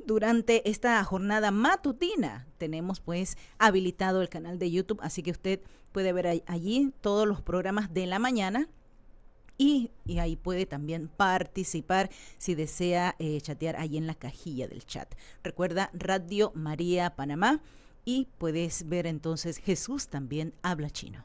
Durante esta jornada matutina. Tenemos pues habilitado el canal de YouTube, así que usted puede ver allí todos los programas de la mañana y ahí puede también participar si desea chatear ahí en la cajilla del chat. Recuerda Radio María Panamá y puedes ver entonces Jesús también habla chino.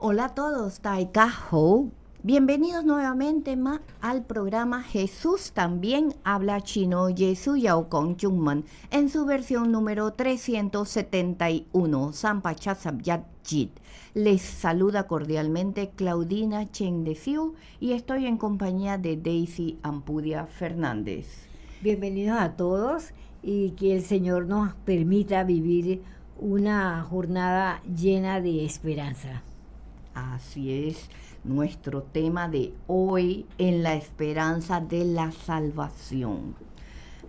Hola a todos, Taikaho. Bienvenidos nuevamente al programa Jesús también habla chino, Yesu Yao Kong Jungman, en su versión número 371, Sampachat Sabyat Jit. Les saluda cordialmente Claudina Chen de Fiu y estoy en compañía de Daisy Ampudia Fernández. Bienvenidos a todos y que el Señor nos permita vivir una jornada llena de esperanza. Así es, nuestro tema de hoy en la esperanza de la salvación.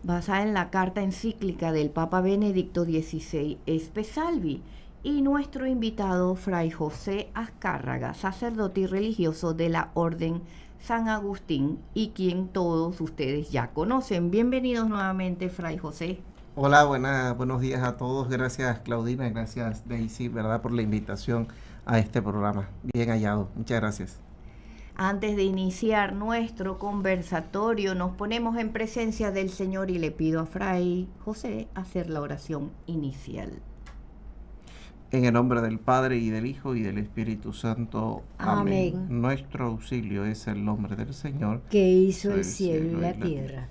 Basada en la carta encíclica del Papa Benedicto XVI Espe Salvi y nuestro invitado Fray José Azcárraga, sacerdote y religioso de la Orden San Agustín y quien todos ustedes ya conocen. Bienvenidos nuevamente, Fray José. Hola, buenos días a todos. Gracias, Claudina, gracias, Daisy, ¿verdad?, por la invitación a este programa. Bien hallado. Muchas gracias. Antes de iniciar nuestro conversatorio, nos ponemos en presencia del Señor y le pido a Fray José hacer la oración inicial. En el nombre del Padre, y del Hijo, y del Espíritu Santo. Amén. Amén. Nuestro auxilio es el nombre del Señor, Que hizo el cielo y la tierra.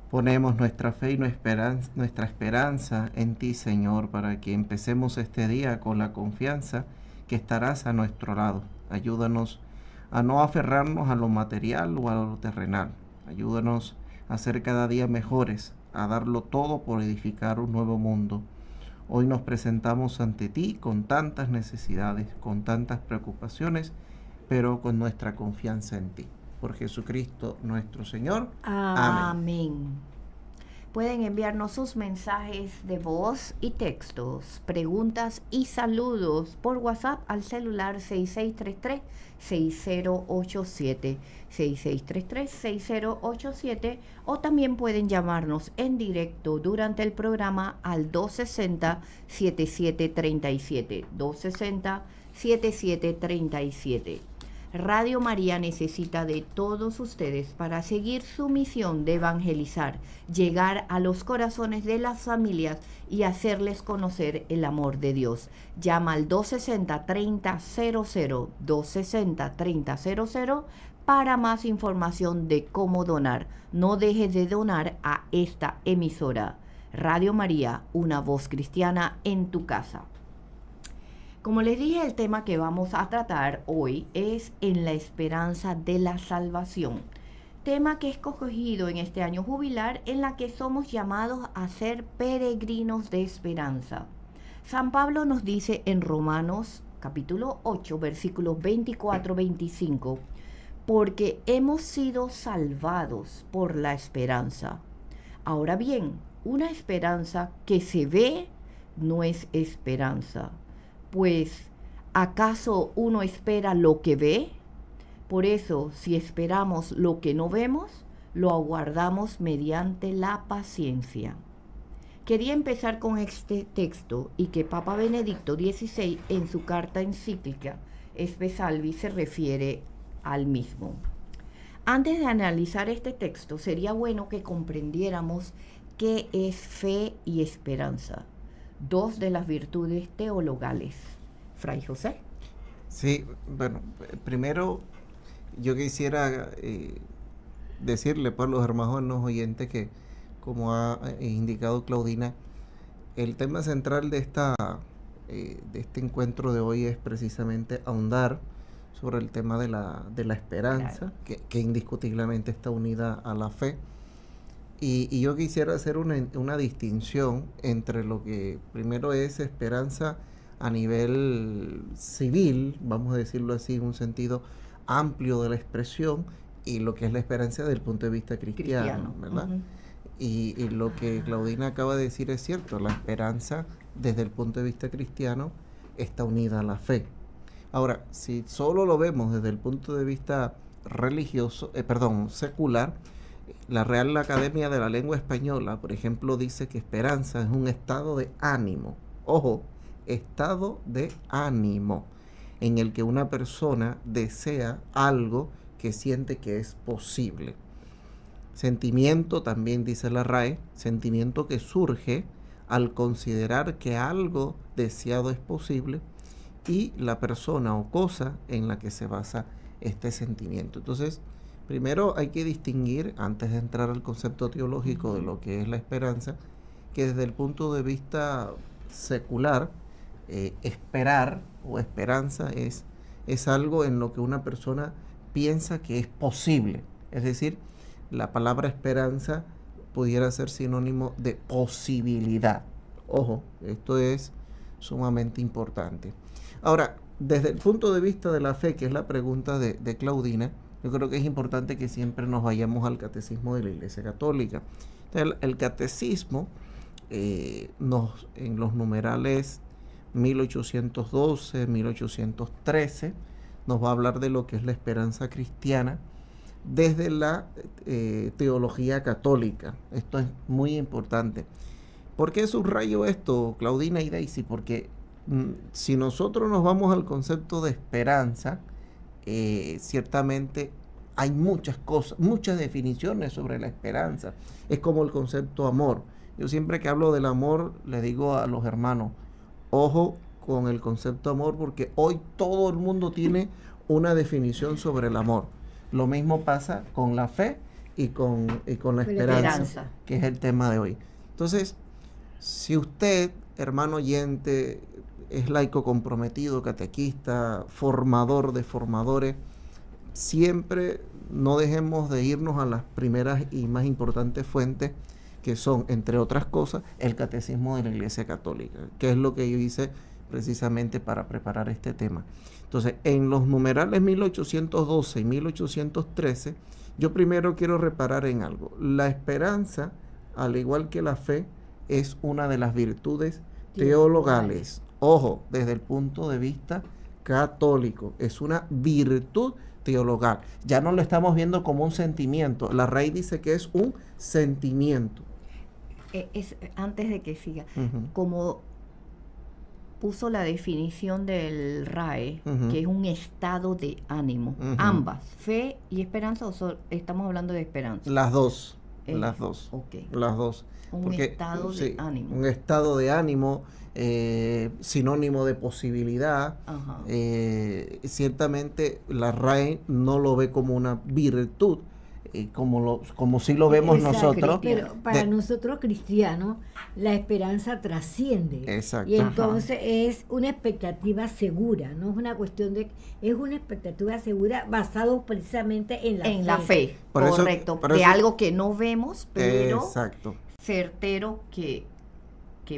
Ponemos nuestra fe y nuestra esperanza en ti, Señor, para que empecemos este día con la confianza que estarás a nuestro lado. Ayúdanos a no aferrarnos a lo material o a lo terrenal. Ayúdanos a ser cada día mejores, a darlo todo por edificar un nuevo mundo. Hoy nos presentamos ante ti con tantas necesidades, con tantas preocupaciones, pero con nuestra confianza en ti. Por Jesucristo nuestro Señor. Amén. Pueden enviarnos sus mensajes de voz y textos, preguntas y saludos por WhatsApp al celular 6633-6087, 6633-6087, o también pueden llamarnos en directo durante el programa al 260-7737, 260-7737. Radio María necesita de todos ustedes para seguir su misión de evangelizar, llegar a los corazones de las familias y hacerles conocer el amor de Dios. Llama al 260-3000, 260-3000 para más información de cómo donar. No dejes de donar a esta emisora. Radio María, una voz cristiana en tu casa. Como les dije, el tema que vamos a tratar hoy es en la esperanza de la salvación, tema que he escogido en este año jubilar en la que somos llamados a ser peregrinos de esperanza. San Pablo nos dice en Romanos capítulo 8, versículos 24-25, porque hemos sido salvados por la esperanza. Ahora bien, una esperanza que se ve no es esperanza. Pues, ¿acaso uno espera lo que ve? Por eso, si esperamos lo que no vemos, lo aguardamos mediante la paciencia. Quería empezar con este texto y que Papa Benedicto XVI en su carta encíclica Espe Salvi se refiere al mismo. Antes de analizar este texto, sería bueno que comprendiéramos qué es fe y esperanza, dos de las virtudes teologales. Fray José. Sí, bueno, primero yo quisiera decirle para los hermanos oyentes que, como ha indicado Claudina, el tema central de este encuentro de hoy es precisamente ahondar sobre el tema de la esperanza, claro, que indiscutiblemente está unida a la fe. Y yo quisiera hacer una distinción entre lo que primero es esperanza a nivel civil, vamos a decirlo así, en un sentido amplio de la expresión, y lo que es la esperanza desde el punto de vista cristiano, ¿verdad? Y lo que Claudina acaba de decir es cierto, la esperanza desde el punto de vista cristiano está unida a la fe. Ahora, si solo lo vemos desde el punto de vista religioso, secular, la Real Academia de la Lengua Española, por ejemplo, dice que esperanza es un estado de ánimo. Ojo, estado de ánimo en el que una persona desea algo que siente que es posible. Sentimiento, también dice la RAE, sentimiento que surge al considerar que algo deseado es posible y la persona o cosa en la que se basa este sentimiento. Entonces, primero hay que distinguir, antes de entrar al concepto teológico de lo que es la esperanza, que desde el punto de vista secular, esperar o esperanza es algo en lo que una persona piensa que es posible. Es decir, la palabra esperanza pudiera ser sinónimo de posibilidad. Ojo, esto es sumamente importante. Ahora, desde el punto de vista de la fe, que es la pregunta de Claudina, yo creo que es importante que siempre nos vayamos al catecismo de la Iglesia Católica. El catecismo, en los numerales 1812, 1813, nos va a hablar de lo que es la esperanza cristiana desde la teología católica. Esto es muy importante. ¿Por qué subrayo esto, Claudina y Daisy? Porque si nosotros nos vamos al concepto de esperanza, ciertamente hay muchas cosas, muchas definiciones sobre la esperanza. Es como el concepto amor. Yo siempre que hablo del amor, le digo a los hermanos, ojo con el concepto amor, porque hoy todo el mundo tiene una definición sobre el amor. Lo mismo pasa con la fe y con la esperanza, que es el tema de hoy. Entonces, si usted, hermano oyente, es laico comprometido, catequista, formador de formadores, siempre no dejemos de irnos a las primeras y más importantes fuentes, que son, entre otras cosas, el Catecismo de la Iglesia Católica, que es lo que yo hice precisamente para preparar este tema. Entonces, en los numerales 1812 y 1813, yo primero quiero reparar en algo. La esperanza, al igual que la fe, es una de las virtudes teologales. Ojo, desde el punto de vista católico, es una virtud teologal. Ya no lo estamos viendo como un sentimiento. La RAE dice que es un sentimiento. Antes de que siga, como puso la definición del RAE, que es un estado de ánimo, ambas, fe y esperanza, o estamos hablando de esperanza. Las dos, las dos. Okay. Las dos. Un estado de ánimo. Un estado de ánimo, sinónimo de posibilidad. Ciertamente la RAE no lo ve como una virtud, como si lo vemos nosotros. Pero para nosotros cristianos, la esperanza trasciende. Exacto. Y entonces es una expectativa segura, no es una cuestión de... Es una expectativa segura basado precisamente en la fe. Correcto. De algo que no vemos, pero exacto, certero que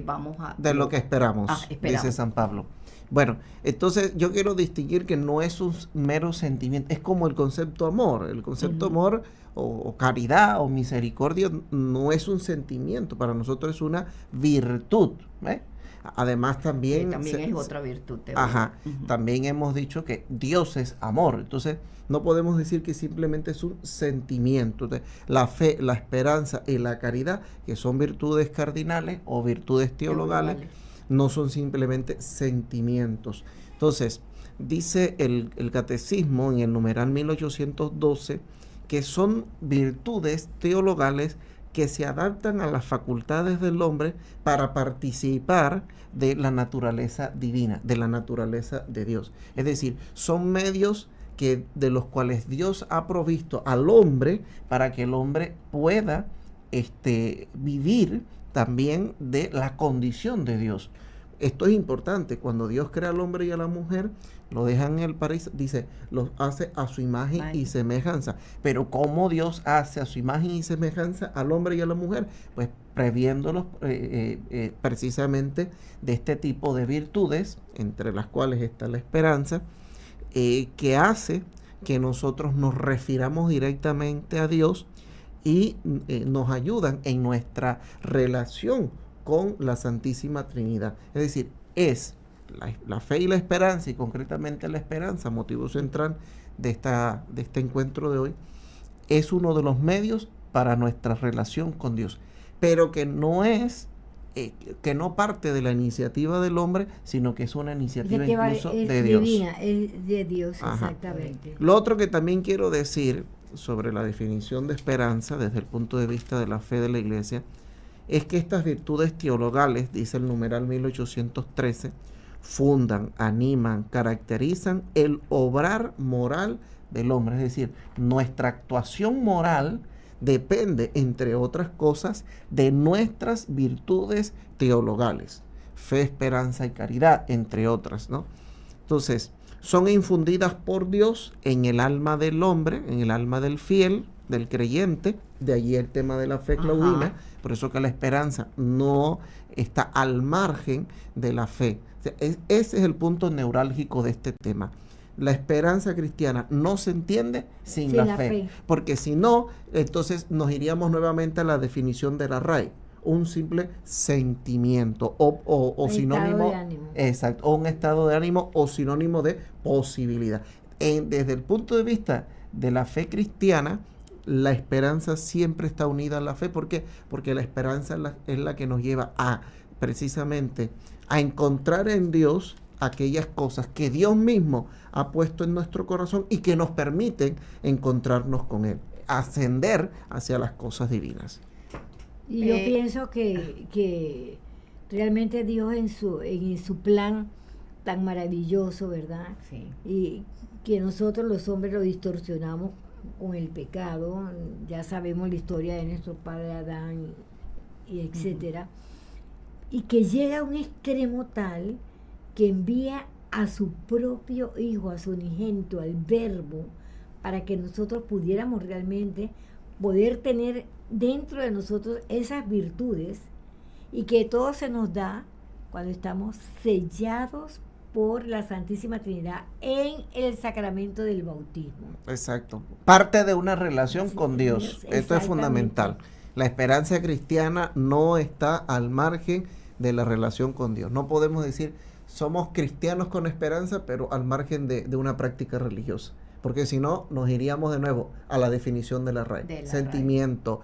vamos a... de lo que esperamos, dice San Pablo. Bueno, entonces yo quiero distinguir que no es un mero sentimiento, es como el concepto amor. El concepto amor o caridad o misericordia no es un sentimiento, para nosotros es una virtud. Además también... es otra virtud. También hemos dicho que Dios es amor, entonces no podemos decir que simplemente es un sentimiento. Entonces, la fe, la esperanza y la caridad, que son virtudes cardinales o virtudes teologales, no son simplemente sentimientos. Entonces, dice el catecismo en el numeral 1812 que son virtudes teologales que se adaptan a las facultades del hombre para participar de la naturaleza divina, de la naturaleza de Dios. Es decir, son medios de los cuales Dios ha provisto al hombre para que el hombre pueda vivir también de la condición de Dios. Esto es importante. Cuando Dios crea al hombre y a la mujer, lo deja en el paraíso, dice, los hace a su imagen y semejanza. Pero ¿cómo Dios hace a su imagen y semejanza al hombre y a la mujer? Pues previéndolos precisamente de este tipo de virtudes, entre las cuales está la esperanza, que hace que nosotros nos refiramos directamente a Dios y nos ayudan en nuestra relación con la Santísima Trinidad. Es decir, es la fe y la esperanza, y concretamente la esperanza, motivo central de este encuentro de hoy, es uno de los medios para nuestra relación con Dios, pero que no es que no parte de la iniciativa del hombre, sino que es una iniciativa incluso de Dios. Divina, es de Dios, Ajá. exactamente. Lo otro que también quiero decir sobre la definición de esperanza desde el punto de vista de la fe de la Iglesia es que estas virtudes teologales, dice el numeral 1813, fundan, animan, caracterizan el obrar moral del hombre. Es decir, nuestra actuación moral depende, entre otras cosas, de nuestras virtudes teologales, fe, esperanza y caridad, entre otras, ¿no? Entonces, son infundidas por Dios en el alma del hombre, en el alma del fiel, del creyente, de allí el tema de la fe claudina. Ajá. Por eso que la esperanza no está al margen de la fe. O sea, ese es el punto neurálgico de este tema. La esperanza cristiana no se entiende sin la fe, porque si no, entonces nos iríamos nuevamente a la definición de la RAE, un simple sentimiento o sinónimo, exacto, o un estado de ánimo o sinónimo de posibilidad. Desde el punto de vista de la fe cristiana, la esperanza siempre está unida a la fe. ¿Por qué? Porque la esperanza es la que nos lleva a, precisamente, a encontrar en Dios aquellas cosas que Dios mismo ha puesto en nuestro corazón y que nos permiten encontrarnos con Él, ascender hacia las cosas divinas. Y yo pienso que realmente Dios en su plan tan maravilloso, ¿verdad? Sí. Y que nosotros los hombres lo distorsionamos con el pecado. Ya sabemos la historia de nuestro padre Adán y etcétera. Y que llega a un extremo tal que envía a su propio Hijo, a su unigénito, al Verbo, para que nosotros pudiéramos realmente poder tener dentro de nosotros esas virtudes, y que todo se nos da cuando estamos sellados por la Santísima Trinidad en el sacramento del bautismo. Exacto. Parte de una relación con Dios. Esto es fundamental. La esperanza cristiana no está al margen de la relación con Dios. No podemos decir somos cristianos con esperanza, pero al margen de una práctica religiosa. Porque si no, nos iríamos de nuevo a la definición de la RAE. Sentimiento,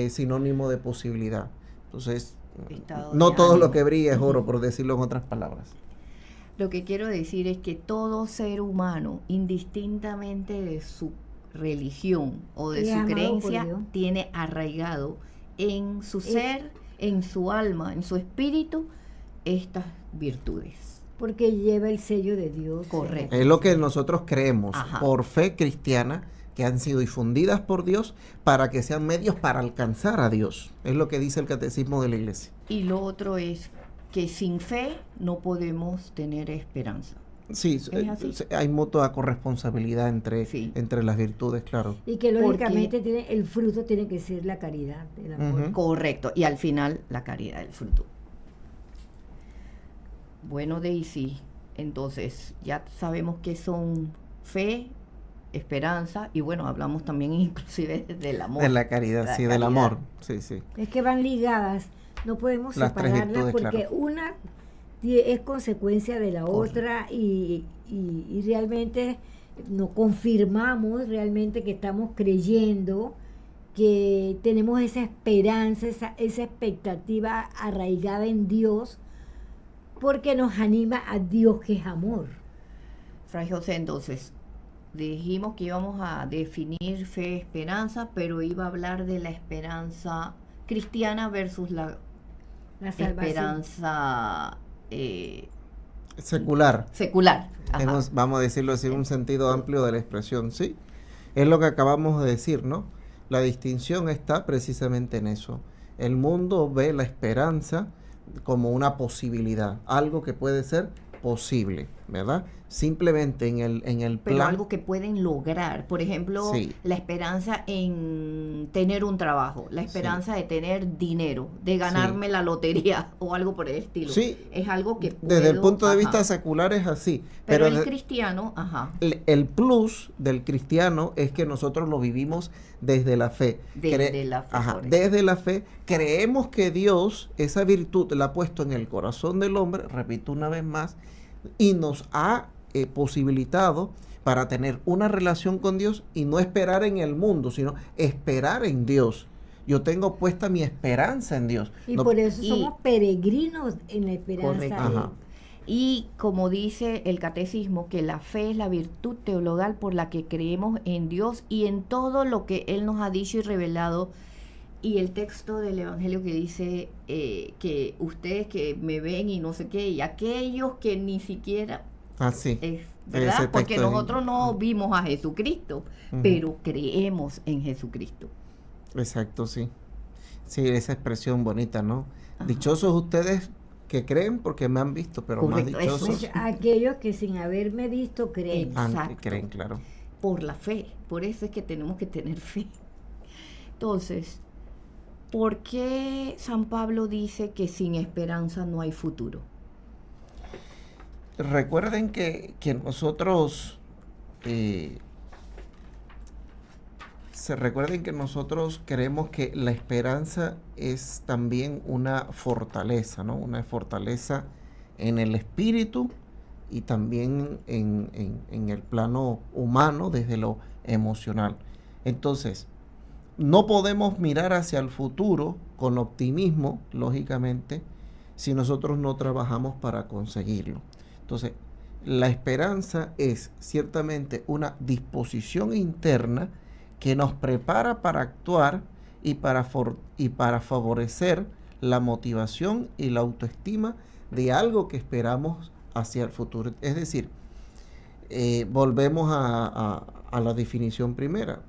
sinónimo de posibilidad. Entonces, no todo lo que brilla es oro, por decirlo en otras palabras. Lo que quiero decir es que todo ser humano, indistintamente de su religión o de su creencia, tiene arraigado en su ser, en su alma, en su espíritu, estas virtudes. Porque lleva el sello de Dios. Correcto. Es lo que nosotros creemos, por fe cristiana, que han sido difundidas por Dios para que sean medios para alcanzar a Dios. Es lo que dice el Catecismo de la Iglesia. Y lo otro es que sin fe no podemos tener esperanza. Sí, hay mutua corresponsabilidad entre las virtudes, claro. Y que lógicamente el fruto tiene que ser la caridad, el amor. Correcto, y al final la caridad, el fruto. Bueno, Daisy, entonces ya sabemos que son fe, esperanza, y bueno, hablamos también inclusive del amor. De la caridad, del amor, sí. Es que van ligadas, no podemos separarlas porque una es consecuencia de la otra y realmente nos confirmamos realmente que estamos creyendo, que tenemos esa esperanza, esa expectativa arraigada en Dios, porque nos anima a Dios que es amor. Fray José, entonces, dijimos que íbamos a definir fe, esperanza, pero iba a hablar de la esperanza cristiana versus la esperanza secular. Vamos a decirlo así, un sentido amplio de la expresión, ¿sí? Es lo que acabamos de decir, ¿no? La distinción está precisamente en eso. El mundo ve la esperanza como una posibilidad, algo que puede ser posible. ¿verdad? Simplemente en el Pero plan. algo que pueden lograr, por ejemplo, Sí. la esperanza en tener un trabajo, la esperanza de tener dinero, de ganarme la lotería o algo por el estilo. Sí. Es algo que Desde el punto de ajá. vista secular es así. Pero el de- cristiano, ajá, el plus del cristiano es que nosotros lo vivimos desde la fe. desde la fe. Ajá, correcto. desde la fe creemos que Dios esa virtud la ha puesto en el corazón del hombre, repito una vez más, y nos ha posibilitado para tener una relación con Dios y no esperar en el mundo, sino esperar en Dios. Yo tengo puesta mi esperanza en Dios. Y No- por eso y- somos peregrinos en la esperanza. Correcto. Ajá. Y como dice el catecismo, que la fe es la virtud teologal por la que creemos en Dios y en todo lo que Él nos ha dicho y revelado. Y el texto del Evangelio que dice que ustedes que me ven y no sé qué, y aquellos que ni siquiera, Así. ¿verdad? Ese Porque texto es- nosotros no vimos a Jesucristo, Ujú. pero creemos en Jesucristo. Exacto, sí. Sí, esa expresión bonita, ¿no? Ajá. Dichosos ustedes que creen porque me han visto, pero Correcto, más eso dichosos Pues aquellos que sin haberme visto creen. Exacto. creen, claro. Por la fe. Por eso es que tenemos que tener fe. Entonces, ¿por qué San Pablo dice que sin esperanza no hay futuro? Recuerden que nosotros recuerden que nosotros creemos que la esperanza es también una fortaleza, ¿no? Una fortaleza en el espíritu y también en el plano humano desde lo emocional. Entonces, no podemos mirar hacia el futuro con optimismo, lógicamente, si nosotros no trabajamos para conseguirlo. Entonces, la esperanza es ciertamente una disposición interna que nos prepara para actuar y para favorecer la motivación y la autoestima de algo que esperamos hacia el futuro. Es decir, volvemos a la definición primera.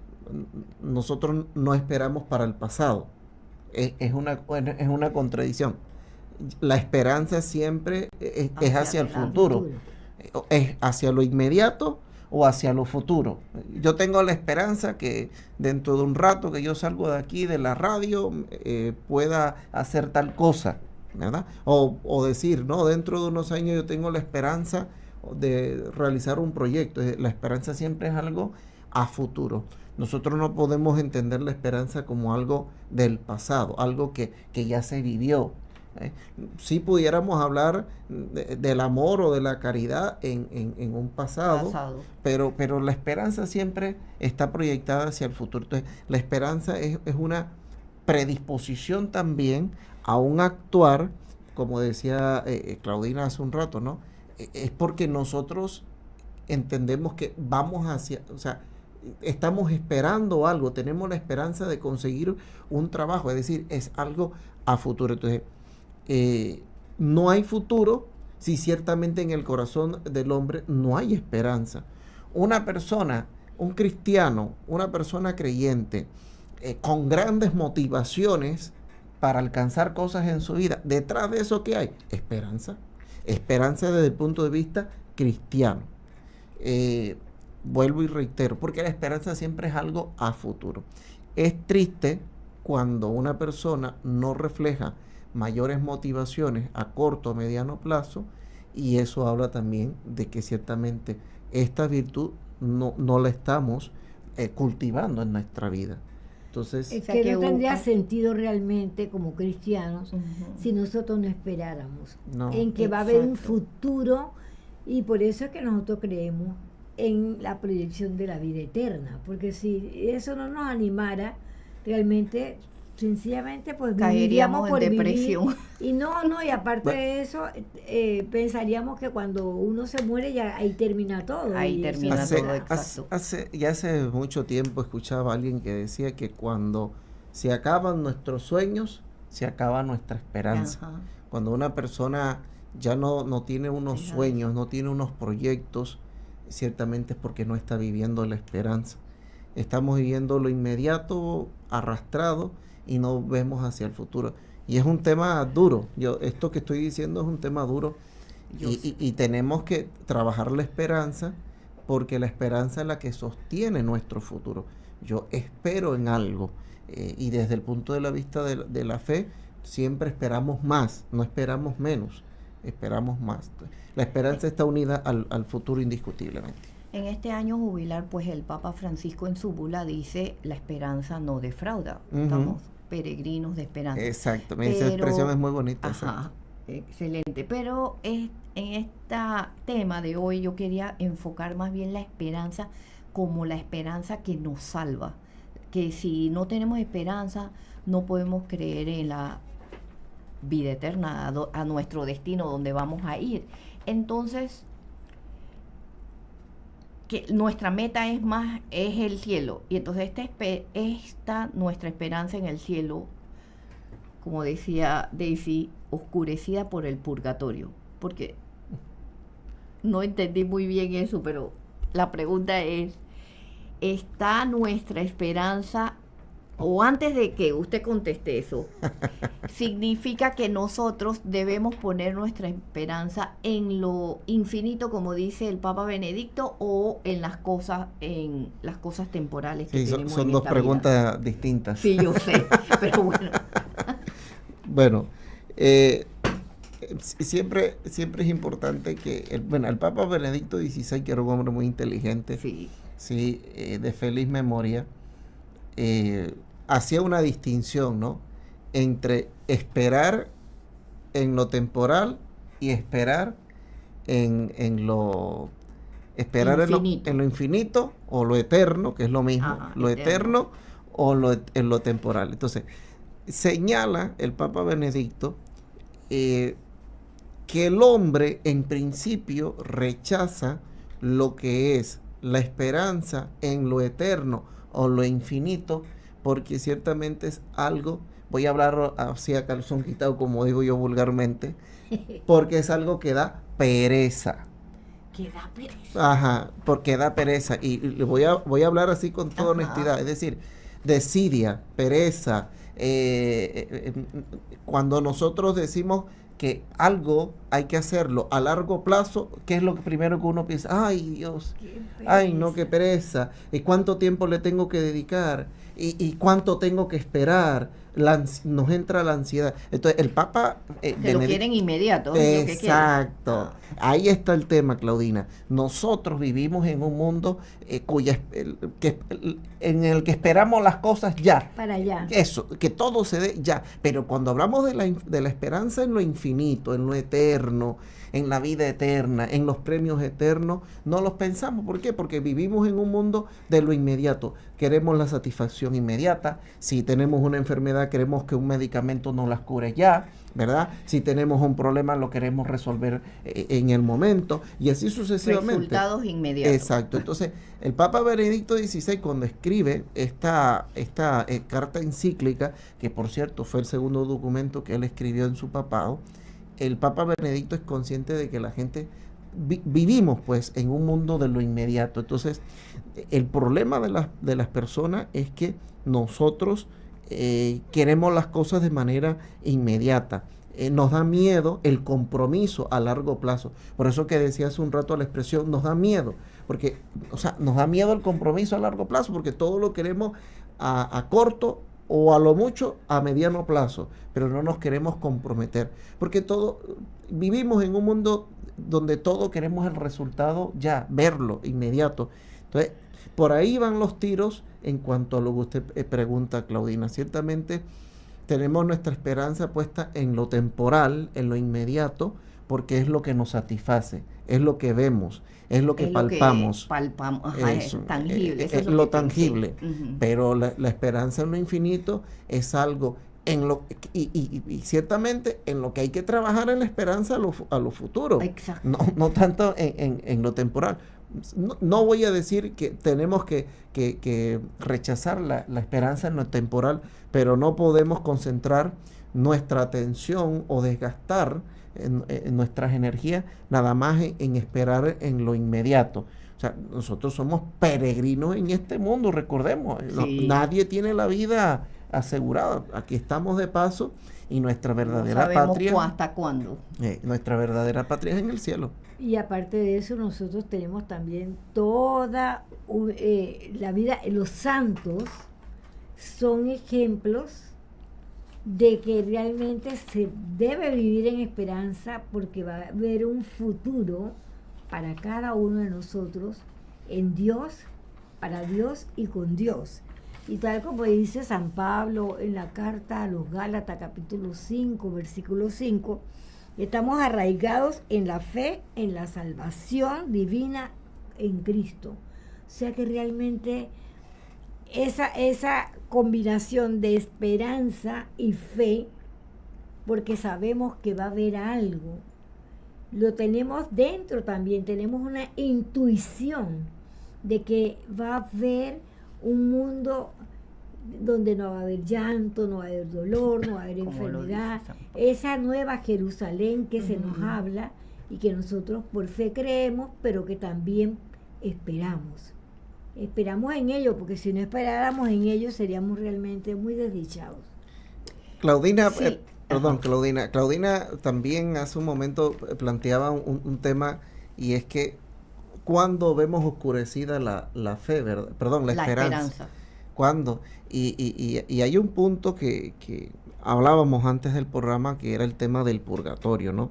Nosotros no esperamos para el pasado. Es una contradicción. La esperanza siempre es hacia el futuro. Es hacia lo inmediato o hacia lo futuro. Yo tengo la esperanza que dentro de un rato que yo salgo de aquí de la radio pueda hacer tal cosa, ¿verdad? O decir, no, dentro de unos años yo tengo la esperanza de realizar un proyecto. La esperanza siempre es algo a futuro. Nosotros no podemos entender la esperanza como algo del pasado, algo que ya se vivió. Si pudiéramos hablar del amor o de la caridad en un pasado. Pero la esperanza siempre está proyectada hacia el futuro. Entonces, la esperanza es una predisposición también a un actuar, como decía Claudina hace un rato, ¿no? Es porque nosotros entendemos que vamos hacia, o sea, estamos esperando algo, tenemos la esperanza de conseguir un trabajo, es decir, es algo a futuro. Entonces, no hay futuro si ciertamente en el corazón del hombre no hay esperanza. Una persona, un cristiano, una persona creyente, con grandes motivaciones para alcanzar cosas en su vida, detrás de eso, ¿qué hay? Esperanza. Esperanza desde el punto de vista cristiano. Vuelvo y reitero, porque la esperanza siempre es algo a futuro. Es triste cuando una persona no refleja mayores motivaciones a corto o mediano plazo, y eso habla también de que ciertamente esta virtud no la estamos cultivando en nuestra vida. Entonces, Es que no tendría sentido realmente como cristianos si nosotros no esperáramos en que va a haber un futuro, y por eso es que nosotros creemos en la proyección de la vida eterna, porque si eso no nos animara, realmente sencillamente pues caeríamos en por depresión. Vivir, y aparte de eso pensaríamos que cuando uno se muere ya ahí termina todo. Ahí termina todo, exacto. Hace mucho tiempo escuchaba a alguien que decía que cuando se acaban nuestros sueños, se acaba nuestra esperanza. Ajá. Cuando una persona ya no tiene unos sueños, no tiene unos proyectos, ciertamente es porque no está viviendo la esperanza. Estamos viviendo lo inmediato, arrastrado, y no vemos hacia el futuro. Y es un tema duro. Esto que estoy diciendo es un tema duro, Y tenemos que trabajar la esperanza, porque la esperanza es la que sostiene nuestro futuro. Yo espero en algo, y desde el punto de la vista de la fe, siempre esperamos más, no esperamos menos, esperamos más. La esperanza está unida al futuro indiscutiblemente. En este año jubilar, pues el Papa Francisco en su bula dice: la esperanza no defrauda. Estamos peregrinos de esperanza. Exacto, esa expresión es muy bonita. Ajá, excelente. Pero en este tema de hoy yo quería enfocar más bien la esperanza como la esperanza que nos salva. Que si no tenemos esperanza, no podemos creer en la vida eterna, a nuestro destino, donde vamos a ir. Entonces, que nuestra meta es el cielo, y entonces esta nuestra esperanza en el cielo, como decía Daisy, oscurecida por el purgatorio, porque no entendí muy bien eso, pero la pregunta es: ¿está nuestra esperanza, o antes de que usted conteste eso, significa que nosotros debemos poner nuestra esperanza en lo infinito, como dice el Papa Benedicto, o en las cosas temporales que tenemos? Son dos preguntas distintas. Sí, yo sé, pero bueno. Bueno, siempre es importante que el Papa Benedicto XVI, que era un hombre muy inteligente, sí, de feliz memoria, hacía una distinción, ¿no?, entre esperar en lo temporal y esperar en lo infinito o lo eterno, que es lo mismo. Ajá, lo eterno o en lo temporal. Entonces, señala el Papa Benedicto que el hombre en principio rechaza lo que es la esperanza en lo eterno o lo infinito, porque ciertamente es algo, voy a hablar así a calzón quitado, como digo yo vulgarmente, porque es algo que da pereza. Que da pereza. Ajá, porque da pereza. Y voy a hablar así con toda honestidad, es decir, desidia, pereza. Cuando nosotros decimos que algo hay que hacerlo a largo plazo, ¿qué es lo primero que uno piensa? Ay, Dios, ay, no, qué pereza. ¿Y cuánto tiempo le tengo que dedicar? ¿Y cuánto tengo que esperar? Nos entra la ansiedad. Entonces, el Papa... que lo quieren inmediato. Exacto. Ahí está el tema, Claudina. Nosotros vivimos en un mundo en el que esperamos las cosas ya. Para allá. Eso, que todo se dé ya. Pero cuando hablamos de la esperanza en lo infinito, en lo eterno, en la vida eterna, en los premios eternos, no los pensamos. ¿Por qué? Porque vivimos en un mundo de lo inmediato. Queremos la satisfacción inmediata. Si tenemos una enfermedad, queremos que un medicamento nos las cure ya, ¿verdad? Si tenemos un problema, lo queremos resolver en el momento, y así sucesivamente. Resultados inmediatos. Exacto. Entonces, el Papa Benedicto XVI, cuando escribe esta carta encíclica, que por cierto fue el segundo documento que él escribió en su papado, el Papa Benedicto es consciente de que la gente vivimos pues en un mundo de lo inmediato. Entonces, el problema de las personas es que nosotros queremos las cosas de manera inmediata. Nos da miedo el compromiso a largo plazo. Por eso que decía hace un rato la expresión, nos da miedo, porque, nos da miedo el compromiso a largo plazo, porque todo lo queremos a corto o a lo mucho a mediano plazo, pero no nos queremos comprometer, porque vivimos en un mundo donde todo queremos el resultado ya, verlo, inmediato. Entonces, por ahí van los tiros en cuanto a lo que usted pregunta, Claudina. Ciertamente tenemos nuestra esperanza puesta en lo temporal, en lo inmediato, porque es lo que nos satisface, es lo que vemos, es lo que palpamos. Es tangible. Es lo tangible. Pero la esperanza en lo infinito es algo y ciertamente en lo que hay que trabajar en la esperanza a lo futuro. Exacto. No tanto en lo temporal. No voy a decir que tenemos que rechazar la esperanza en lo temporal, pero no podemos concentrar nuestra atención o desgastar en nuestras energías nada más en esperar en lo inmediato. O sea, nosotros somos peregrinos en este mundo, recordemos. Sí. Nadie tiene la vida asegurada. Aquí estamos de paso y nuestra verdadera no sabemos patria. ¿Hasta cuándo? Nuestra verdadera patria es en el cielo. Y aparte de eso, nosotros tenemos también toda la vida. Los santos son ejemplos de que realmente se debe vivir en esperanza, porque va a haber un futuro para cada uno de nosotros en Dios, para Dios y con Dios. Y tal como dice San Pablo en la carta a los Gálatas, capítulo 5, versículo 5, estamos arraigados en la fe, en la salvación divina en Cristo. O sea que realmente esa combinación de esperanza y fe, porque sabemos que va a haber algo, lo tenemos dentro también, tenemos una intuición de que va a haber un mundo donde no va a haber llanto, no va a haber dolor, no va a haber enfermedad, esa nueva Jerusalén que se nos habla y que nosotros por fe creemos, pero que también esperamos en ello, porque si no esperáramos en ello seríamos realmente muy desdichados. Claudina, sí. Claudina también hace un momento planteaba un tema, y es que cuando vemos oscurecida la fe, ¿verdad? Perdón, la esperanza. ¿Cuándo? Y hay un punto que hablábamos antes del programa, que era el tema del purgatorio, ¿no?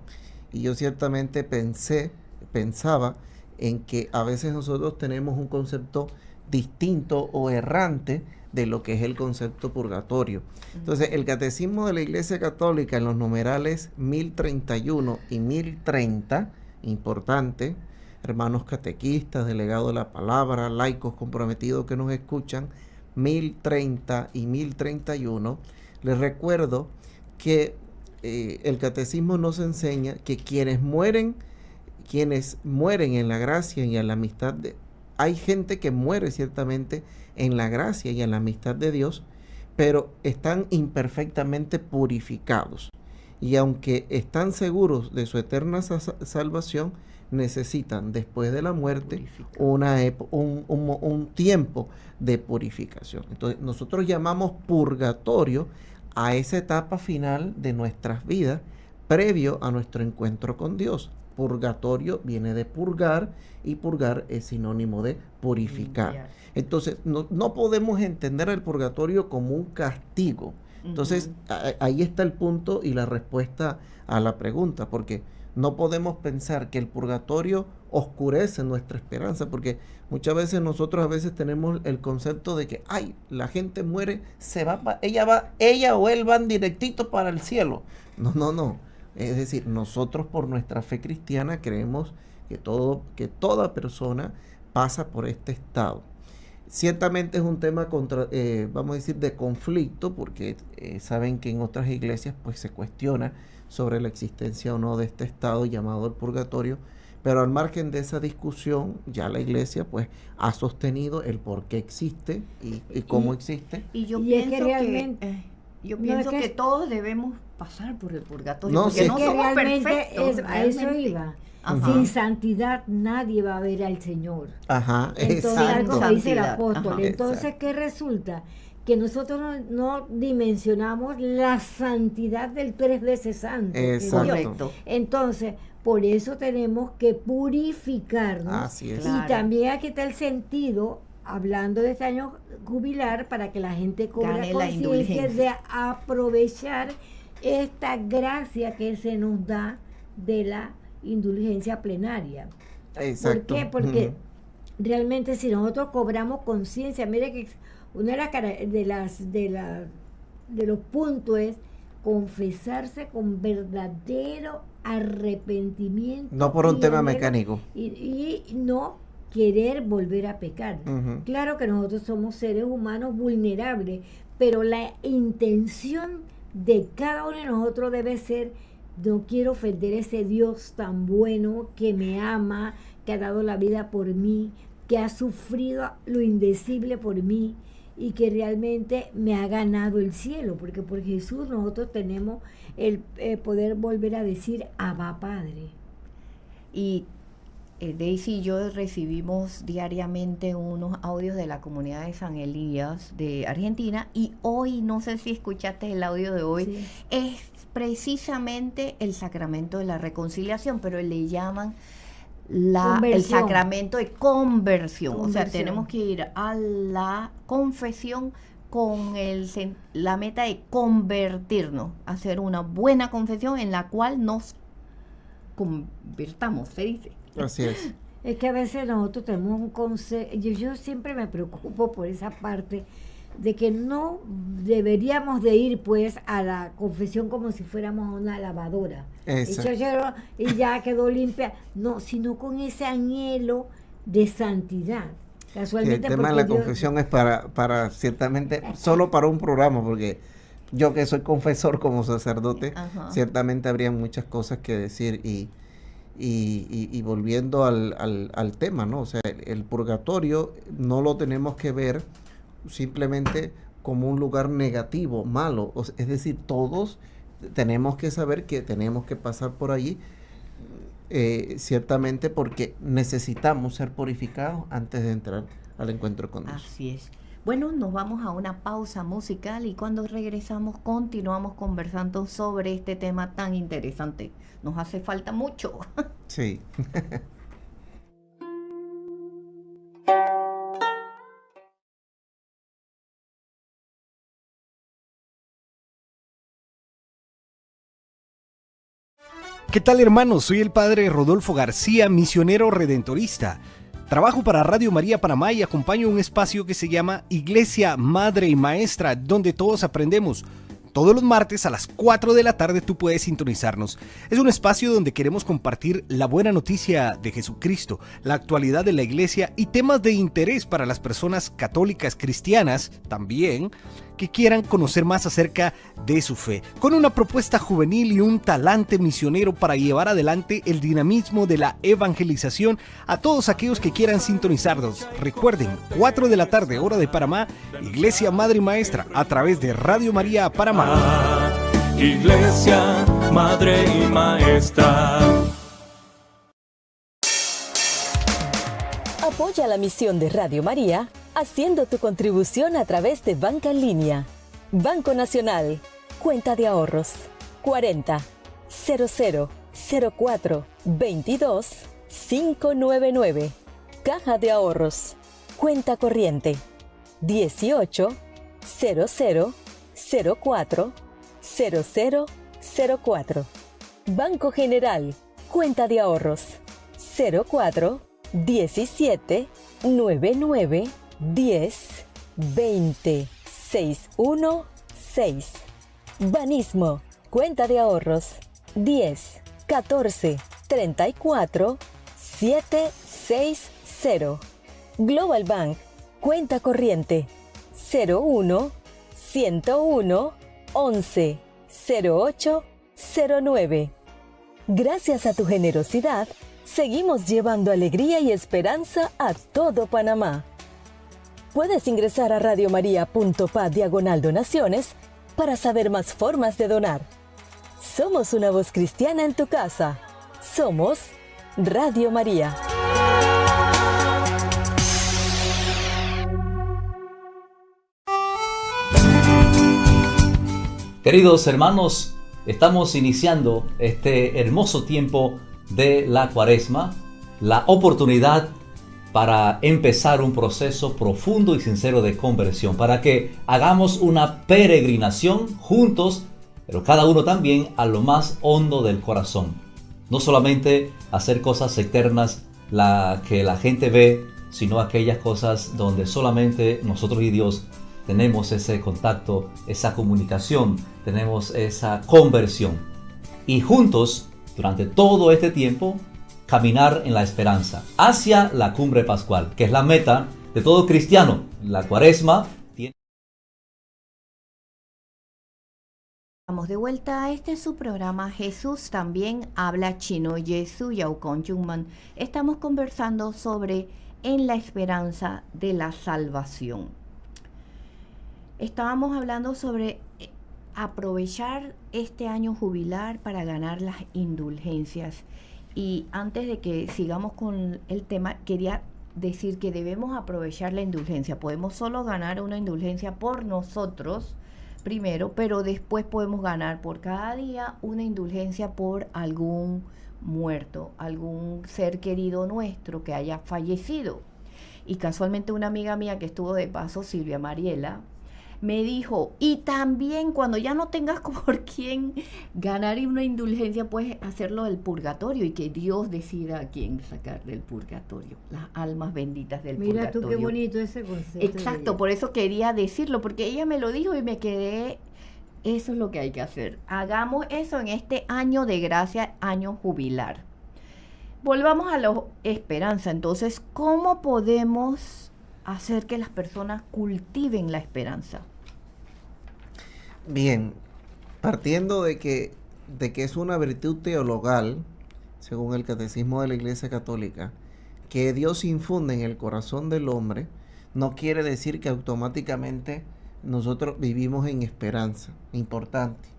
Y yo ciertamente pensaba en que a veces nosotros tenemos un concepto distinto o errante de lo que es el concepto purgatorio. Entonces, el Catecismo de la Iglesia Católica, en los numerales 1031 y 1030, importante, hermanos catequistas, delegados de la palabra, laicos comprometidos que nos escuchan, 1030 y 1031, les recuerdo que el Catecismo nos enseña que quienes mueren en la gracia y en la amistad hay gente que muere ciertamente en la gracia y en la amistad de Dios, pero están imperfectamente purificados. Y aunque están seguros de su eterna salvación, necesitan después de la muerte un tiempo de purificación. Entonces nosotros llamamos purgatorio a esa etapa final de nuestras vidas previo a nuestro encuentro con Dios. Purgatorio viene de purgar, y purgar es sinónimo de purificar. Entonces no podemos entender el purgatorio como un castigo. Entonces ahí está el punto y la respuesta a la pregunta, porque no podemos pensar que el purgatorio oscurece nuestra esperanza, porque muchas veces nosotros tenemos el concepto de que la gente muere, ella o él van directito para el cielo. No. Es decir, nosotros por nuestra fe cristiana creemos que toda persona pasa por este estado. Ciertamente es un tema vamos a decir, de conflicto, porque saben que en otras iglesias pues se cuestiona sobre la existencia o no de este estado llamado el purgatorio, pero al margen de esa discusión, ya la iglesia pues ha sostenido el por qué existe y cómo existe. Y yo pienso que todos debemos pasar por el purgatorio, porque no somos perfectos. A eso iba. Sin santidad nadie va a ver al Señor. Entonces, como dice el apóstol. Entonces, ¿qué resulta? Que nosotros no dimensionamos la santidad del 3 veces santo. Exacto. Entonces, por eso tenemos que purificarnos. Así es. Y también aquí está el sentido, hablando de este año jubilar, para que la gente cobre conciencia de aprovechar esta gracia que se nos da de la indulgencia plenaria. Exacto. ¿Por qué? Porque realmente si nosotros cobramos conciencia, mire que una de los puntos es confesarse con verdadero arrepentimiento. No por un tema mecánico. Y no querer volver a pecar. Claro que nosotros somos seres humanos vulnerables, pero la intención de cada uno de nosotros debe ser: no quiero ofender a ese Dios tan bueno que me ama, que ha dado la vida por mí, que ha sufrido lo indecible por mí y que realmente me ha ganado el cielo, porque por Jesús nosotros tenemos el poder volver a decir Abba Padre. Y Daisy y yo recibimos diariamente unos audios de la comunidad de San Elías de Argentina, y hoy, no sé si escuchaste el audio de hoy, sí, es precisamente el sacramento de la reconciliación, pero le llaman el sacramento de conversión. O sea, tenemos que ir a la confesión con la meta de convertirnos, hacer una buena confesión en la cual nos convertamos, se dice. Así es. Es que a veces nosotros tenemos un consejo, yo siempre me preocupo por esa parte de que no deberíamos de ir pues a la confesión como si fuéramos una lavadora. Y ya quedó limpia. No, sino con ese anhelo de santidad. Casualmente, el tema de la confesión es para ciertamente, solo para un programa, porque yo que soy confesor como sacerdote, ciertamente habría muchas cosas que decir, y volviendo al tema, ¿no? O sea, el purgatorio no lo tenemos que ver simplemente como un lugar negativo, malo. Es decir, todos tenemos que saber que tenemos que pasar por allí, ciertamente porque necesitamos ser purificados antes de entrar al encuentro con Dios. Así es. Bueno, nos vamos a una pausa musical y cuando regresamos continuamos conversando sobre este tema tan interesante. Nos hace falta mucho. Sí. ¿Qué tal, hermanos? Soy el padre Rodolfo García, misionero redentorista. Trabajo para Radio María Panamá y acompaño un espacio que se llama Iglesia Madre y Maestra, donde todos aprendemos. Todos los martes a las 4 de la tarde tú puedes sintonizarnos. Es un espacio donde queremos compartir la buena noticia de Jesucristo, la actualidad de la iglesia y temas de interés para las personas católicas cristianas también, que quieran conocer más acerca de su fe, con una propuesta juvenil y un talante misionero para llevar adelante el dinamismo de la evangelización a todos aquellos que quieran sintonizarnos. Recuerden, 4 de la tarde, hora de Panamá, Iglesia Madre y Maestra, a través de Radio María Panamá. Iglesia Madre y Maestra. Apoya la misión de Radio María haciendo tu contribución a través de Banca en Línea. Banco Nacional, cuenta de ahorros 40 00 04 22 599. Caja de ahorros, cuenta corriente 18 00 04 0004. Banco General, cuenta de ahorros 04 17 99 10 20 616. Banismo, cuenta de ahorros 10 14 34 760. Global Bank, cuenta corriente 01 101 11 08 09. Gracias a tu generosidad, seguimos llevando alegría y esperanza a todo Panamá. Puedes ingresar a radiomaria.pa/donaciones para saber más formas de donar. Somos una voz cristiana en tu casa. Somos Radio María. Queridos hermanos, estamos iniciando este hermoso tiempo de la Cuaresma, la oportunidad para empezar un proceso profundo y sincero de conversión, para que hagamos una peregrinación juntos, pero cada uno también a lo más hondo del corazón. No solamente hacer cosas externas que la gente ve, sino aquellas cosas donde solamente nosotros y Dios tenemos ese contacto, esa comunicación, tenemos esa conversión. Y juntos, durante todo este tiempo, caminar en la esperanza hacia la cumbre pascual, que es la meta de todo cristiano. La Cuaresma tiene... Estamos de vuelta. Este es su programa Jesús también habla chino. Yesu Yao Kong Jungman. Estamos conversando sobre en la esperanza de la salvación. Estábamos hablando sobre aprovechar este año jubilar para ganar las indulgencias. Y antes de que sigamos con el tema, quería decir que debemos aprovechar la indulgencia. Podemos solo ganar una indulgencia por nosotros primero, pero después podemos ganar por cada día una indulgencia por algún muerto, algún ser querido nuestro que haya fallecido. Y casualmente una amiga mía que estuvo de paso, Silvia Mariela, me dijo, y también cuando ya no tengas por quién ganar una indulgencia, puedes hacerlo del purgatorio y que Dios decida a quién sacar del purgatorio, las almas benditas del purgatorio. Mira tú qué bonito ese concepto. Exacto, por eso quería decirlo, porque ella me lo dijo y me quedé, eso es lo que hay que hacer. Hagamos eso en este año de gracia, año jubilar. Volvamos a la esperanza. Entonces, ¿cómo podemos hacer que las personas cultiven la esperanza? Bien, partiendo de que es una virtud teologal, según el Catecismo de la Iglesia Católica, que Dios infunde en el corazón del hombre, no quiere decir que automáticamente nosotros vivimos en esperanza. Importante.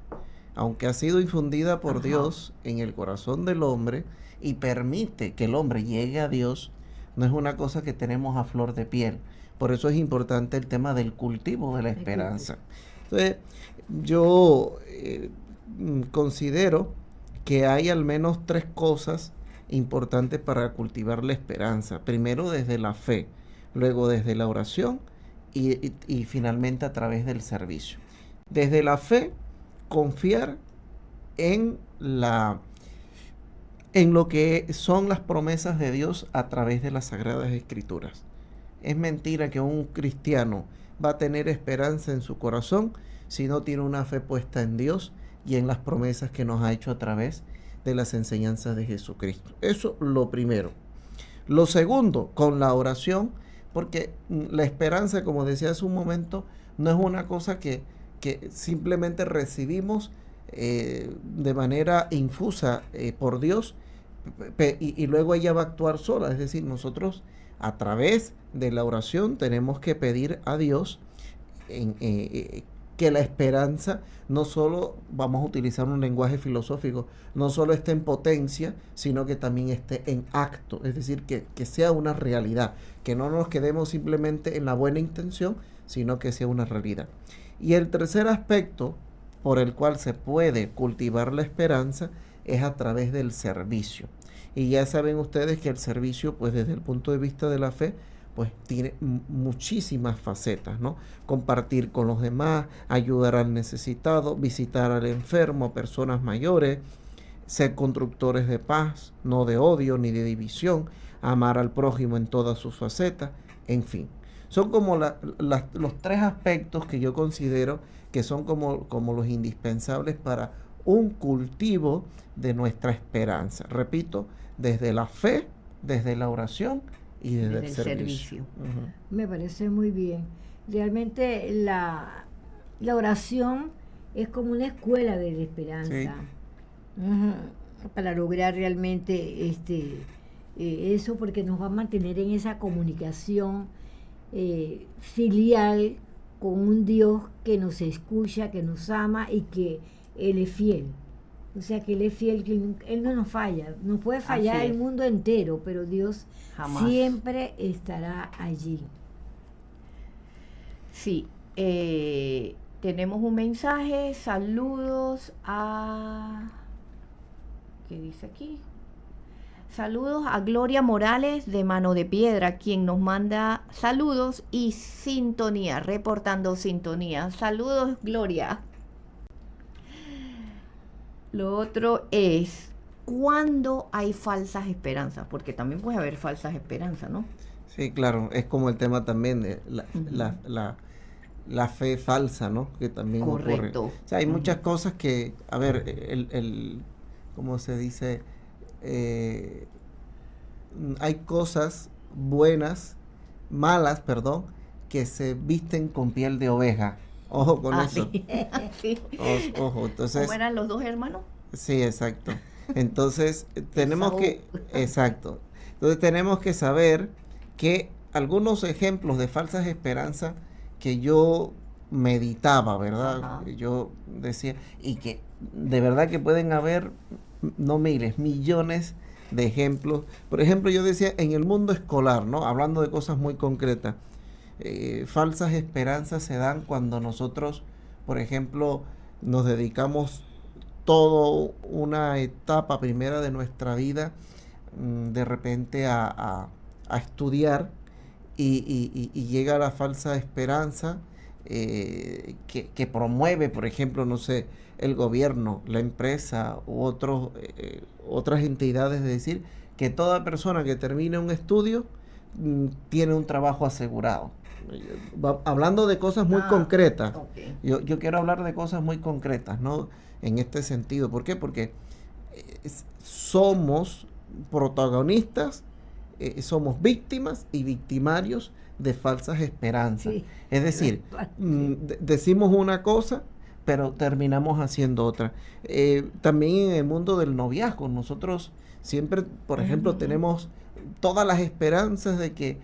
Aunque ha sido infundida por Dios en el corazón del hombre y permite que el hombre llegue a Dios, no es una cosa que tenemos a flor de piel. Por eso es importante el tema del cultivo de la esperanza. Entonces, yo considero que hay al menos 3 cosas importantes para cultivar la esperanza. Primero desde la fe, luego desde la oración y finalmente a través del servicio. Desde la fe, confiar en lo que son las promesas de Dios a través de las Sagradas Escrituras. Es mentira que un cristiano va a tener esperanza en su corazón si no tiene una fe puesta en Dios y en las promesas que nos ha hecho a través de las enseñanzas de Jesucristo. Eso lo primero. Lo segundo, con la oración, porque la esperanza, como decía hace un momento, no es una cosa que simplemente recibimos de manera infusa por Dios y luego ella va a actuar sola. Es decir, nosotros a través de la oración tenemos que pedir a Dios que la esperanza no solo, vamos a utilizar un lenguaje filosófico, no solo esté en potencia, sino que también esté en acto. Es decir, que sea una realidad, que no nos quedemos simplemente en la buena intención, sino que sea una realidad. Y el tercer aspecto por el cual se puede cultivar la esperanza es a través del servicio. Y ya saben ustedes que el servicio, pues desde el punto de vista de la fe, pues tiene muchísimas facetas, ¿no? Compartir con los demás, ayudar al necesitado, visitar al enfermo, a personas mayores, ser constructores de paz, no de odio ni de división, amar al prójimo en todas sus facetas, en fin. Son como los 3 aspectos que yo considero que son como los indispensables para un cultivo de nuestra esperanza. Repito, desde la fe, desde la oración y desde el servicio. Me parece muy bien. Realmente la oración es como una escuela de la esperanza. Sí. Para lograr realmente eso, porque nos va a mantener en esa comunicación filial con un Dios que nos escucha, que nos ama y que Él es fiel. O sea, que Él es fiel, que Él no nos falla. Nos puede fallar el mundo entero, pero Dios jamás siempre estará allí. Sí. Tenemos un mensaje. Saludos a... ¿Qué dice aquí? Saludos a Gloria Morales de Mano de Piedra, quien nos manda saludos y sintonía, reportando sintonía. Saludos, Gloria. Lo otro es, ¿cuándo hay falsas esperanzas? Porque también puede haber falsas esperanzas, ¿no? Sí, claro, es como el tema también de la fe falsa, ¿no? Que también ocurre. O sea, hay muchas cosas que, a ver, ¿cómo se dice? Hay cosas malas, que se visten con piel de oveja. Ojo con eso. Sí. Sí. Ojo, entonces. ¿Cómo eran los 2 hermanos? Sí, exacto. Entonces, tenemos que saber que algunos ejemplos de falsas esperanzas que yo meditaba, ¿verdad? Ajá. Yo decía, y que de verdad que pueden haber, no miles, millones de ejemplos. Por ejemplo, yo decía, en el mundo escolar, ¿no? Hablando de cosas muy concretas, falsas esperanzas se dan cuando nosotros, por ejemplo, nos dedicamos toda una etapa primera de nuestra vida de repente a estudiar y llega la falsa esperanza que promueve, por ejemplo, no sé, el gobierno, la empresa u otras entidades, de decir que toda persona que termine un estudio tiene un trabajo asegurado. Hablando de cosas muy concretas, okay. Yo quiero hablar de cosas muy concretas, ¿no? En este sentido. ¿Por qué? Porque somos protagonistas, somos víctimas y victimarios de falsas esperanzas. Sí. Es decir, decimos una cosa, pero terminamos haciendo otra. También en el mundo del noviazgo, nosotros siempre, por ejemplo, tenemos todas las esperanzas de que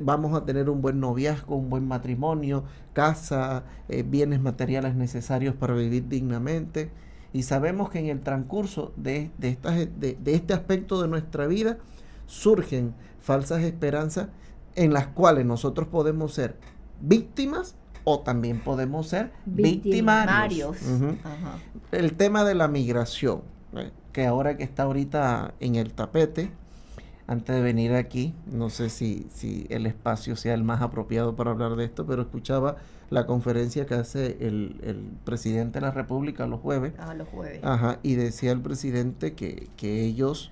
vamos a tener un buen noviazgo, un buen matrimonio, casa, bienes materiales necesarios para vivir dignamente, y sabemos que en el transcurso de este aspecto de nuestra vida surgen falsas esperanzas en las cuales nosotros podemos ser víctimas o también podemos ser victimarios. Ajá. El tema de la migración, que ahora que está ahorita en el tapete, antes de venir aquí, no sé si el espacio sea el más apropiado para hablar de esto, pero escuchaba la conferencia que hace el presidente de la República los jueves. Los jueves. Ajá, y decía el presidente que ellos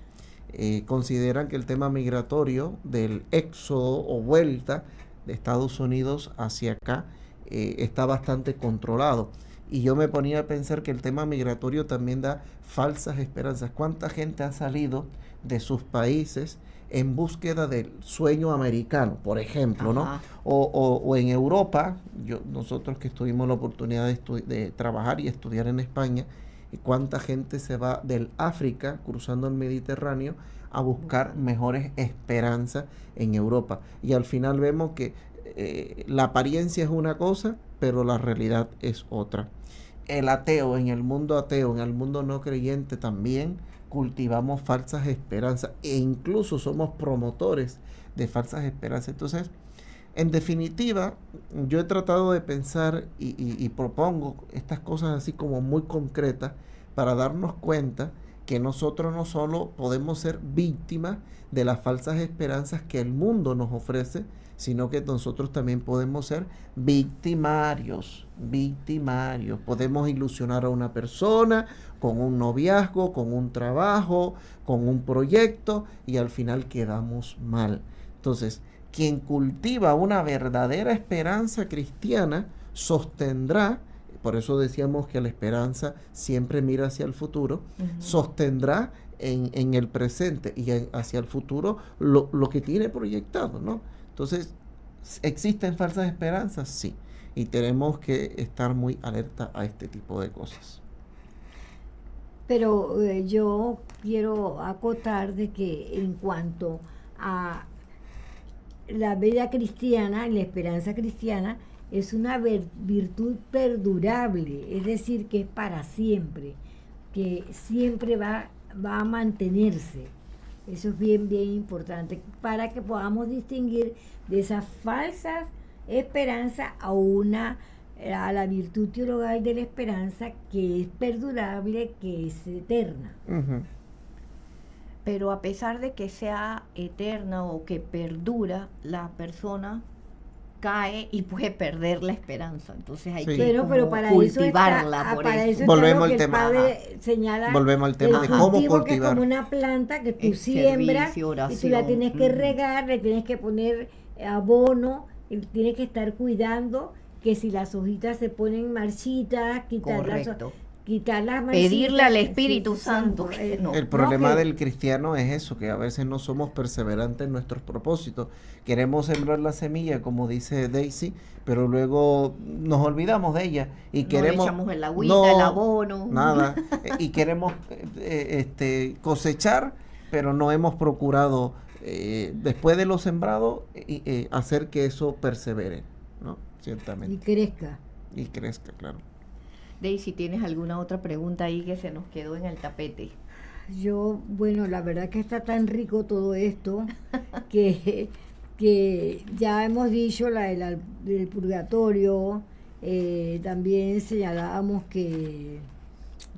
consideran que el tema migratorio del éxodo o vuelta de Estados Unidos hacia acá está bastante controlado. Y yo me ponía a pensar que el tema migratorio también da falsas esperanzas. ¿Cuánta gente ha salido de sus países en búsqueda del sueño americano, por ejemplo, ¿no? O en Europa, nosotros que tuvimos la oportunidad de trabajar y estudiar en España, y cuánta gente se va del África cruzando el Mediterráneo a buscar mejores esperanzas en Europa. Y al final vemos que la apariencia es una cosa, pero la realidad es otra. El ateo, en el mundo ateo, en el mundo no creyente también cultivamos falsas esperanzas e incluso somos promotores de falsas esperanzas. Entonces, en definitiva, yo he tratado de pensar y propongo estas cosas así como muy concretas para darnos cuenta que nosotros no solo podemos ser víctimas de las falsas esperanzas que el mundo nos ofrece, sino que nosotros también podemos ser victimarios. Podemos ilusionar a una persona con un noviazgo, con un trabajo, con un proyecto, y al final quedamos mal. Entonces, quien cultiva una verdadera esperanza cristiana sostendrá, por eso decíamos que la esperanza siempre mira hacia el futuro, sostendrá en el presente y hacia el futuro lo que tiene proyectado, ¿no? Entonces, ¿existen falsas esperanzas? Sí. Y tenemos que estar muy alerta a este tipo de cosas. Pero yo quiero acotar de que en cuanto a la vida cristiana, la esperanza cristiana, es una virtud perdurable, es decir, que es para siempre, que siempre va a mantenerse. Eso es bien, bien importante para que podamos distinguir de esas falsas esperanzas a la virtud teologal de la esperanza, que es perdurable, que es eterna. Pero a pesar de que sea eterna o que perdura, la persona cae y puede perder la esperanza. Entonces hay que pero para cultivarla. Eso para eso volvemos al tema. Volvemos al tema de cómo cultivar. Que es como una planta que tú siembras, y tú la tienes que regar, le tienes que poner abono, y tienes que estar cuidando que si las hojitas se ponen marchitas, quitarlas, pedirle al Espíritu Santo. El problema del cristiano es eso, que a veces no somos perseverantes en nuestros propósitos. Queremos sembrar la semilla, como dice Daisy, pero luego nos olvidamos de ella y queremos, le echamos el agüita, el abono, nada, y queremos cosechar, pero no hemos procurado después de lo sembrado hacer que eso persevere, ¿no? Ciertamente. Y crezca, claro. Daisy, ¿tienes alguna otra pregunta ahí que se nos quedó en el tapete? Bueno, la verdad que está tan rico todo esto que ya hemos dicho del purgatorio, también señalábamos que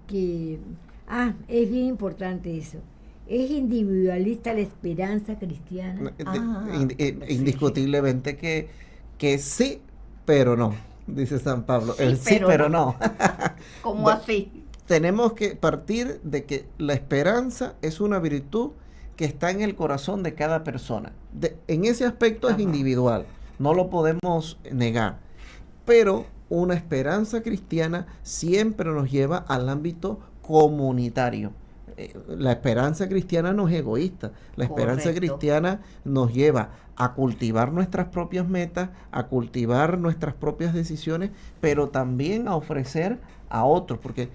es bien importante eso. Es individualista la esperanza cristiana. Indiscutiblemente que sí, pero no, dice San Pablo. Sí, el sí, pero no. ¿Cómo así? Tenemos que partir de que la esperanza es una virtud que está en el corazón de cada persona. En ese aspecto es individual, no lo podemos negar. Pero una esperanza cristiana siempre nos lleva al ámbito comunitario. La esperanza cristiana no es egoísta. La esperanza cristiana nos lleva a cultivar nuestras propias metas, a cultivar nuestras propias decisiones, pero también a ofrecer a otros, porque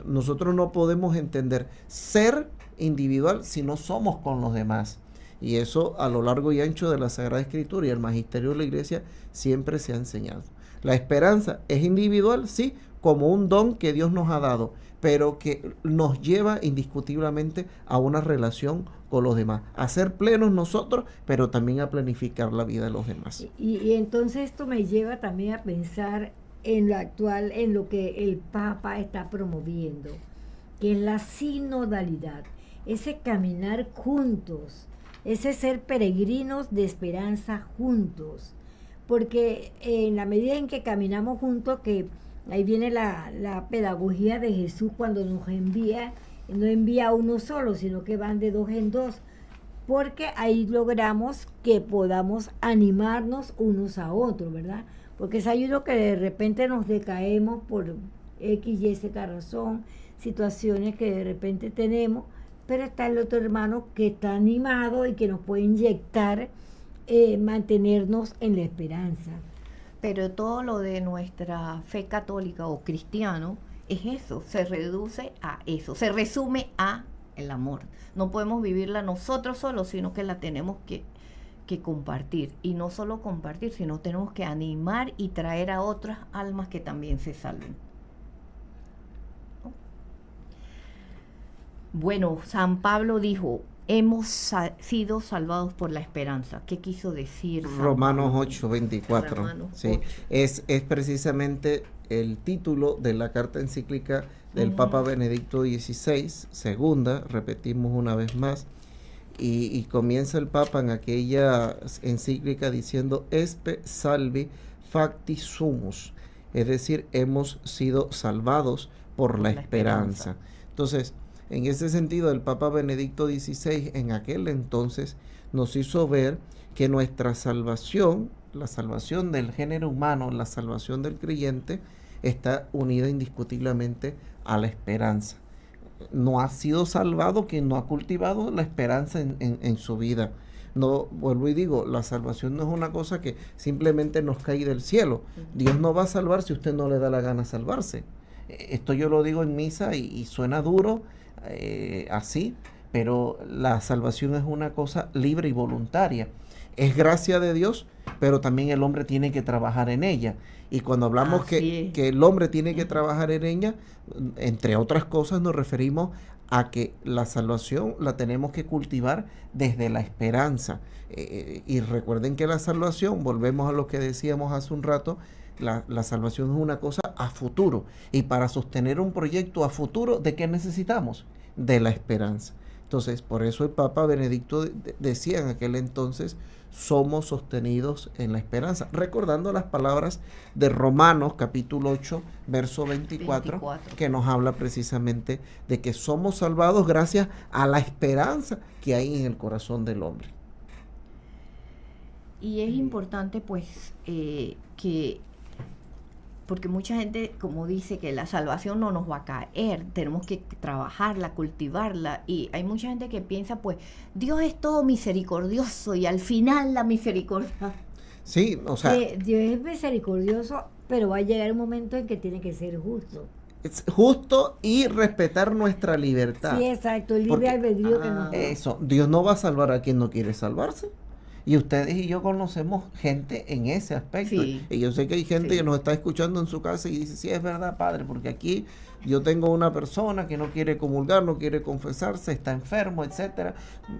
nosotros no podemos entender ser individual si no somos con los demás. Y eso a lo largo y ancho de la Sagrada Escritura y el magisterio de la Iglesia siempre se ha enseñado. La esperanza es individual, sí, como un don que Dios nos ha dado, pero que nos lleva indiscutiblemente a una relación con los demás, a ser plenos nosotros, pero también a planificar la vida de los demás. Y entonces esto me lleva también a pensar en lo actual, en lo que el Papa está promoviendo, que es la sinodalidad, ese caminar juntos, ese ser peregrinos de esperanza juntos, porque en la medida en que caminamos juntos, que ahí viene la pedagogía de Jesús cuando nos envía, no envía a uno solo, sino que van de dos en dos, porque ahí logramos que podamos animarnos unos a otros, ¿verdad? Porque es ayudo que de repente nos decaemos por X, Y, Z razón, situaciones que de repente tenemos, pero está el otro hermano que está animado y que nos puede inyectar, mantenernos en la esperanza. Pero todo lo de nuestra fe católica o cristiano es eso, se reduce a eso, se resume a el amor. No podemos vivirla nosotros solos, sino que la tenemos que compartir. Y no solo compartir, sino tenemos que animar y traer a otras almas que también se salven. Bueno, San Pablo dijo, hemos sido salvados por la esperanza. ¿Qué quiso decir San Romanos Pablo? 8:24. Romanos Sí, 8. Es precisamente el título de la carta encíclica del Papa Benedicto XVI, segunda, repetimos una vez más, y comienza el Papa en aquella encíclica diciendo Espe salvi facti sumus, es decir, hemos sido salvados por la esperanza. Entonces, en ese sentido, el Papa Benedicto XVI en aquel entonces nos hizo ver que nuestra salvación, la salvación del género humano, la salvación del creyente, está unida indiscutiblemente a la esperanza. No ha sido salvado quien no ha cultivado la esperanza en su vida. No, vuelvo y digo, la salvación no es una cosa que simplemente nos cae del cielo. Dios no va a salvar si usted no le da la gana salvarse. Esto yo lo digo en misa y suena duro, así, pero la salvación es una cosa libre y voluntaria. Es gracia de Dios, pero también el hombre tiene que trabajar en ella. Y cuando hablamos que el hombre tiene que trabajar en ella, entre otras cosas nos referimos a que la salvación la tenemos que cultivar desde la esperanza. Y recuerden que la salvación, volvemos a lo que decíamos hace un rato, la salvación es una cosa a futuro. Y para sostener un proyecto a futuro, ¿de qué necesitamos? De la esperanza. Entonces, por eso el Papa Benedicto decía en aquel entonces, somos sostenidos en la esperanza. Recordando las palabras de Romanos, capítulo 8, verso 24, que nos habla precisamente de que somos salvados gracias a la esperanza que hay en el corazón del hombre. Y es importante, pues, que porque mucha gente, como dice, que la salvación no nos va a caer, tenemos que trabajarla, cultivarla, y hay mucha gente que piensa, pues, Dios es todo misericordioso, y al final la misericordia. Sí, o sea, Dios es misericordioso, pero va a llegar un momento en que tiene que ser justo. Es justo y respetar nuestra libertad. Sí, exacto, el libre albedrío que nos da. Eso, Dios no va a salvar a quien no quiere salvarse. Y ustedes y yo conocemos gente en ese aspecto. Sí. Y yo sé que hay gente que nos está escuchando en su casa y dice, sí, es verdad, padre, porque aquí yo tengo una persona que no quiere comulgar, no quiere confesarse, está enfermo, etcétera.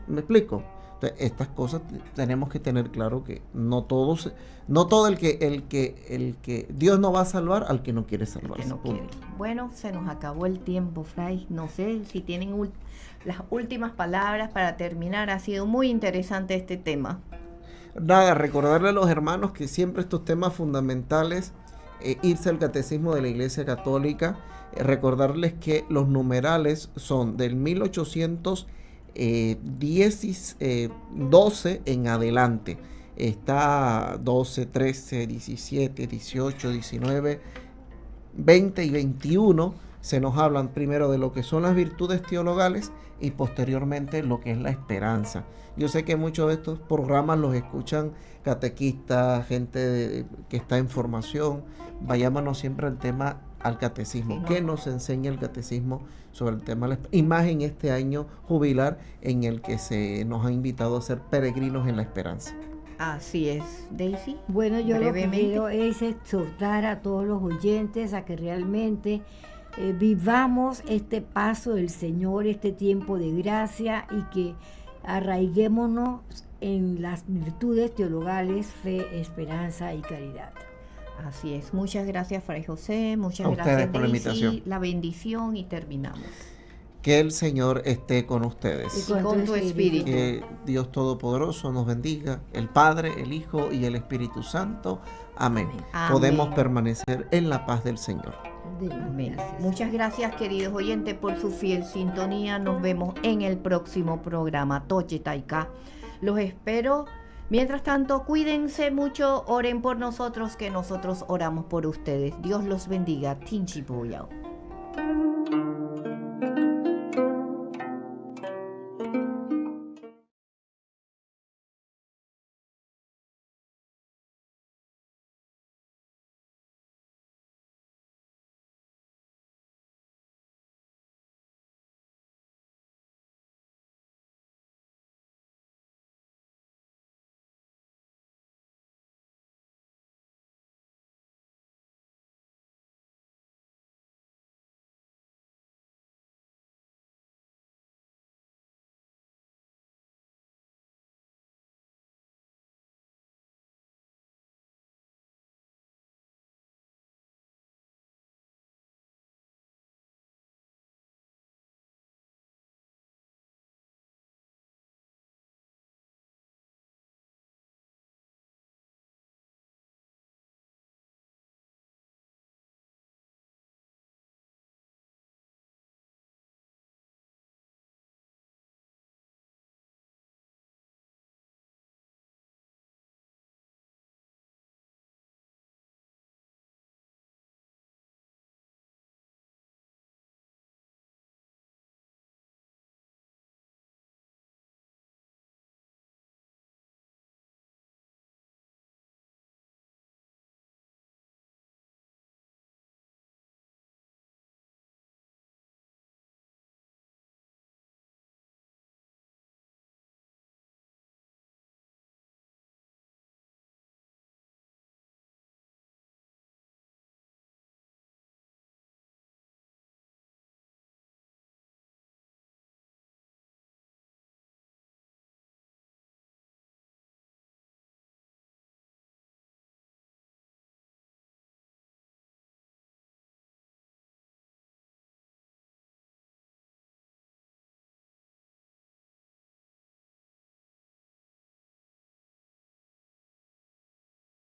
¿Me explico? Entonces, estas cosas tenemos que tener claro que no todo el que Dios no va a salvar al que no quiere salvarse. Que no quiere. Bueno, se nos acabó el tiempo, Fray. No sé si tienen las últimas palabras para terminar. Ha sido muy interesante este tema. Nada, recordarle a los hermanos que siempre estos temas fundamentales, irse al catecismo de la Iglesia Católica, recordarles que los numerales son del 1812 en adelante. Está 12, 13, 17, 18, 19, 20 y 21. Se nos hablan primero de lo que son las virtudes teologales y posteriormente lo que es la esperanza. Yo sé que muchos de estos programas los escuchan catequistas, gente que está en formación. Vayámonos siempre al catecismo. Sí, ¿no? ¿Qué nos enseña el catecismo sobre el tema de la esperanza? Y más en este año jubilar en el que se nos ha invitado a ser peregrinos en la esperanza. Así es, Daisy. Bueno, yo lo que quiero es exhortar a todos los oyentes a que realmente vivamos este paso del Señor, este tiempo de gracia, y que arraiguémonos en las virtudes teologales, fe, esperanza y caridad. Así es. Muchas gracias, Fray José. Muchas gracias, ustedes por Daisy. la invitación. La bendición y terminamos. Que el Señor esté con ustedes. Y con tu espíritu. Que Dios Todopoderoso nos bendiga, el Padre, el Hijo y el Espíritu Santo. Amén. Amén. Podemos permanecer en la paz del Señor. Amén. Muchas gracias, queridos oyentes, por su fiel sintonía. Nos vemos en el próximo programa Toche Taika. Los espero. Mientras tanto, cuídense mucho, oren por nosotros, que nosotros oramos por ustedes. Dios los bendiga. Tinchi Boyao.